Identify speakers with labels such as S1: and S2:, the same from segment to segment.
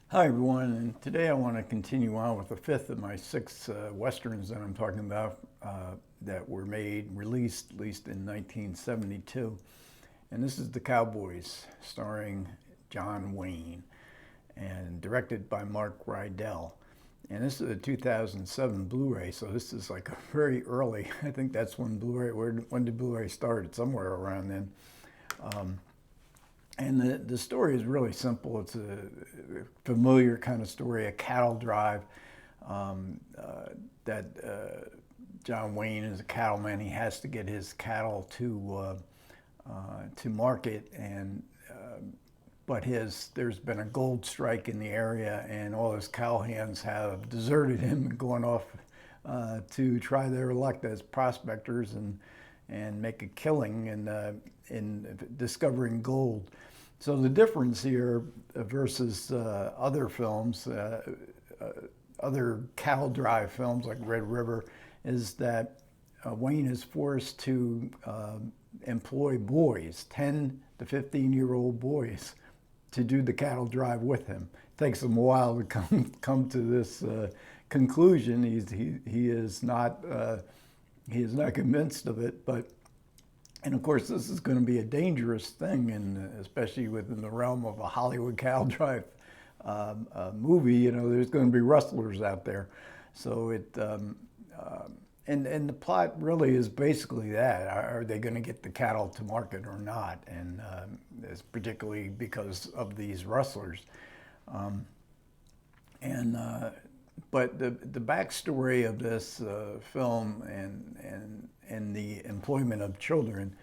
S1: Hi everyone, and today I want to continue on with the fifth of my six westerns that I'm talking about that were made, released at least in 1972. And this is The Cowboys, starring John Wayne and directed by Mark Rydell. And this is a 2007 Blu-ray, so this is like a very early. I think that's when Blu-ray. When did Blu-ray start? Somewhere around then. And the story is really simple. It's a familiar kind of story, a cattle drive that John Wayne is a cattleman. He has to get his cattle to market, and but there's been a gold strike in the area, and all his cowhands have deserted him and gone off to try their luck as prospectors and make a killing in discovering gold. So the difference here versus other films, other cattle drive films like Red River, is that Wayne is forced to employ boys, 10 to 15-year-old boys, to do the cattle drive with him. It takes him a while to come to this conclusion. He is not convinced of it, but. And of course, this is going to be a dangerous thing, and especially within the realm of a Hollywood cattle drive movie. You know, there's going to be rustlers out there. So and the plot really is basically that: are they going to get the cattle to market or not? And it's particularly because of these rustlers. And but the backstory of this film and the employment of children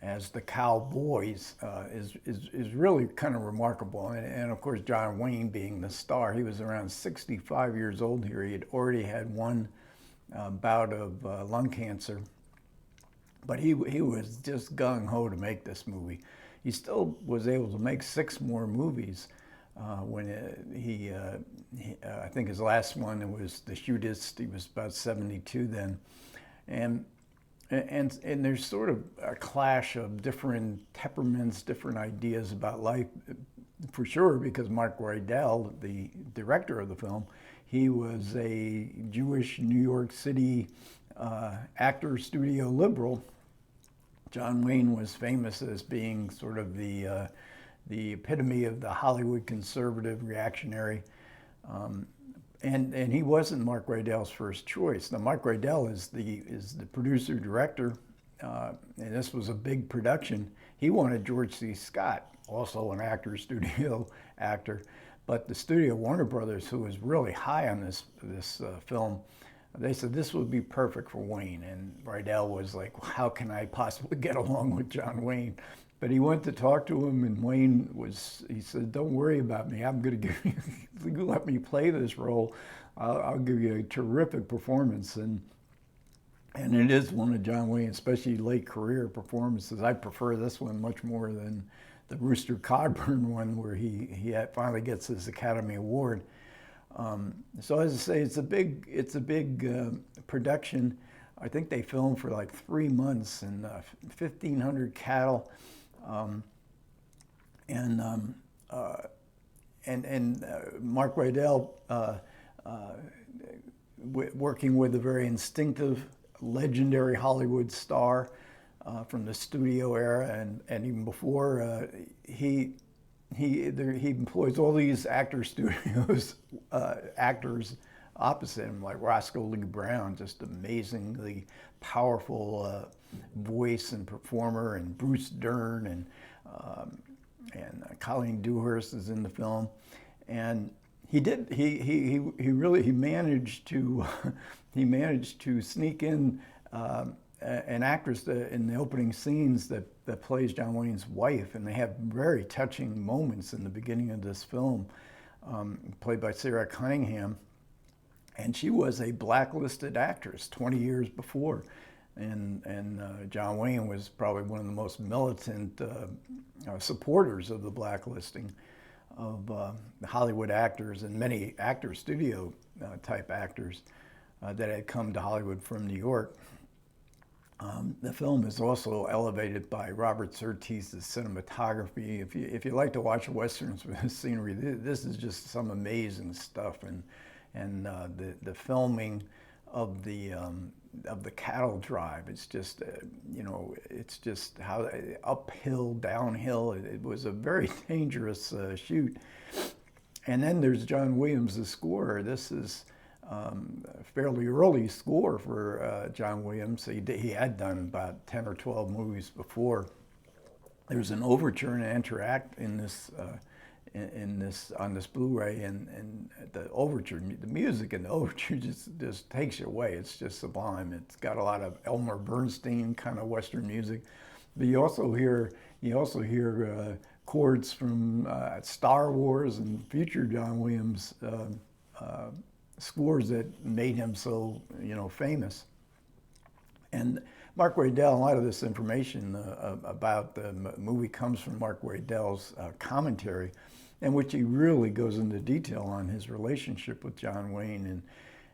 S1: as the Cowboys is really kind of remarkable. And of course, John Wayne being the star, he was around 65 years old here. He had already had one bout of lung cancer, but he was just gung-ho to make this movie. He still was able to make 6 more movies. When I think his last one was The Shootist. He was about 72 then, and there's sort of a clash of different temperaments, different ideas about life, for sure. Because Mark Rydell, the director of the film, he was a Jewish New York City actor studio liberal. John Wayne was famous as being sort of the epitome of the Hollywood conservative reactionary. And he wasn't Mark Rydell's first choice. Now, Mark Rydell is the producer director, and this was a big production. He wanted George C. Scott, also an actor, studio actor, but the studio Warner Brothers, who was really high on this film, they said this would be perfect for Wayne. And Rydell was like, well, how can I possibly get along with John Wayne? But he went to talk to him, and he said, don't worry about me. I'm going to give you, if you let me play this role, I'll give you a terrific performance. And it is one of John Wayne's, especially late career performances. I prefer this one much more than the Rooster Cogburn one, where he finally gets his Academy Award. So as I say, it's a big production. I think they filmed for like 3 months and 1,500 cattle. Mark Rydell working with a very instinctive, legendary Hollywood star from the studio era, and even before, he employs all these actors opposite him, like Roscoe Lee Brown, just amazingly powerful voice and performer, and Bruce Dern, and Colleen Dewhurst is in the film. And he managed to he managed to sneak in an actress in the opening scenes that plays John Wayne's wife, and they have very touching moments in the beginning of this film, played by Sarah Cunningham. And she was a blacklisted actress 20 years before. And John Wayne was probably one of the most militant supporters of the blacklisting of Hollywood actors and many actor studio type actors that had come to Hollywood from New York. The film is also elevated by Robert Surtees's cinematography. If you like to watch westerns with the scenery, this is just some amazing stuff. And the filming of the cattle drive, it's just it's just how uphill, downhill. It was a very dangerous shoot. And then there's John Williams' score. This is a fairly early score for John Williams. He had done about 10 or 12 movies before. There's an overture and interact in this on this Blu-ray, and the overture, the music in the overture just takes you away. It's just sublime. It's got a lot of Elmer Bernstein kind of Western music, but you also hear chords from Star Wars and future John Williams scores that made him so famous. And Mark Waidel, a lot of this information about the movie comes from Mark Waidel's commentary, in which he really goes into detail on his relationship with John Wayne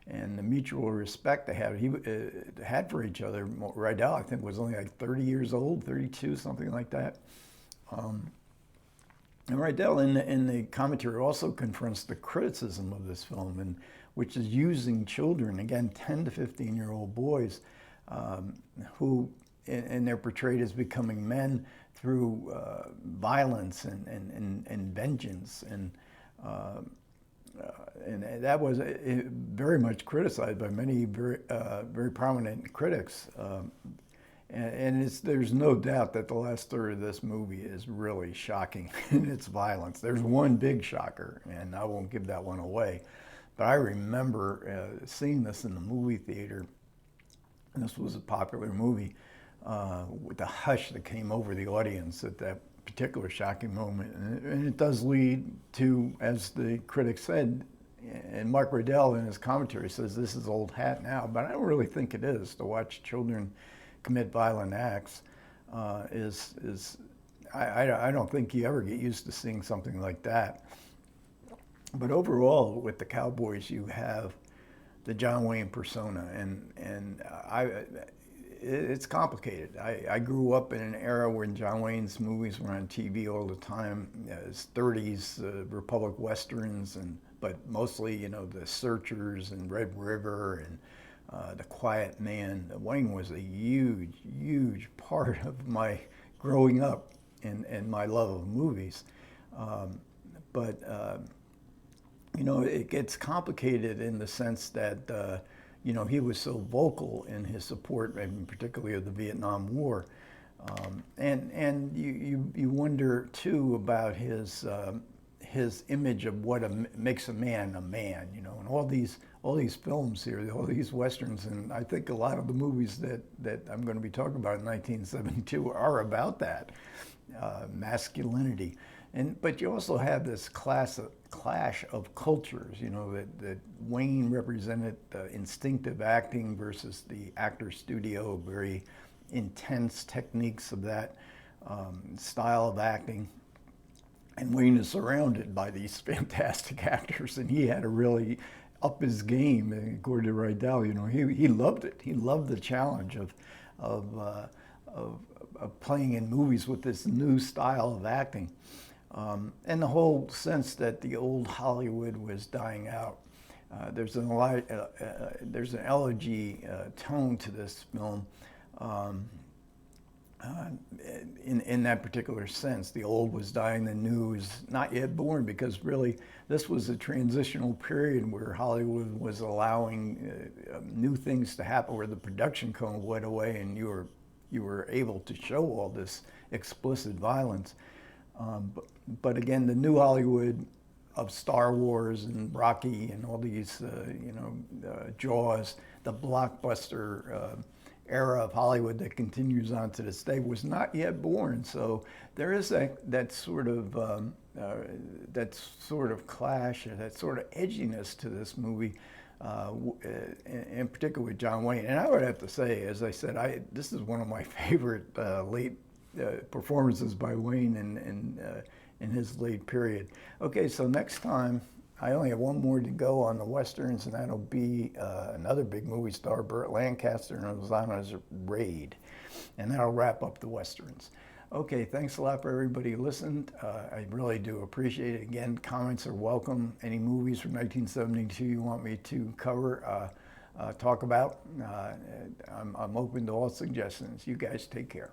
S1: and the mutual respect they had for each other. Waidel, I think, was only like 30 years old, 32, something like that. And Waidel in the commentary also confronts the criticism of this film, which is using children, again, 10 to 15-year-old boys, who and they're portrayed as becoming men through violence and vengeance, and that was very much criticized by many very prominent critics. And there's no doubt that the last third of this movie is really shocking in its violence. There's one big shocker, and I won't give that one away. But I remember seeing this in the movie theater. And this was a popular movie, with the hush that came over the audience at that particular shocking moment. And it does lead to, as the critic said, and Mark Waidel in his commentary says this is old hat now, but I don't really think it is. To watch children commit violent acts I don't think you ever get used to seeing something like that. But overall, with the Cowboys, you have the John Wayne persona, and it's complicated. I grew up in an era when John Wayne's movies were on TV all the time, his 30s Republic Westerns, but mostly, the Searchers and Red River and The Quiet Man. Wayne was a huge, huge part of my growing up and my love of movies. But it gets complicated in the sense that, he was so vocal in his support, and particularly of the Vietnam War. And you wonder, too, about his image of what makes a man, and all these films here, all these Westerns, and I think a lot of the movies that I'm going to be talking about in 1972 are about that, masculinity. But you also have this clash of cultures, that Wayne represented instinctive acting versus the actor studio, very intense techniques of that style of acting. And Wayne is surrounded by these fantastic actors, and he had to really up his game. And according to Waidel, he loved it. He loved the challenge of playing in movies with this new style of acting. And the whole sense that the old Hollywood was dying out. There's an elegy tone to this film in that particular sense. The old was dying, the new is not yet born, because really this was a transitional period where Hollywood was allowing new things to happen, where the production code went away and you were able to show all this explicit violence. But again, the new Hollywood of Star Wars and Rocky and all these, Jaws, the blockbuster era of Hollywood that continues on to this day, was not yet born. So there is that sort of clash, that sort of edginess to this movie, in particular with John Wayne. And I would have to say, as I said, this is one of my favorite late performances by Wayne in his late period. Okay, so next time I only have one more to go on the westerns, and that'll be another big movie star, Burt Lancaster, and Rosanna's Raid, and that'll wrap up the westerns. Okay, thanks a lot for everybody who listened. I really do appreciate it. Again, comments are welcome. Any movies from 1972 you want me to cover, talk about, I'm open to all suggestions. You guys take care.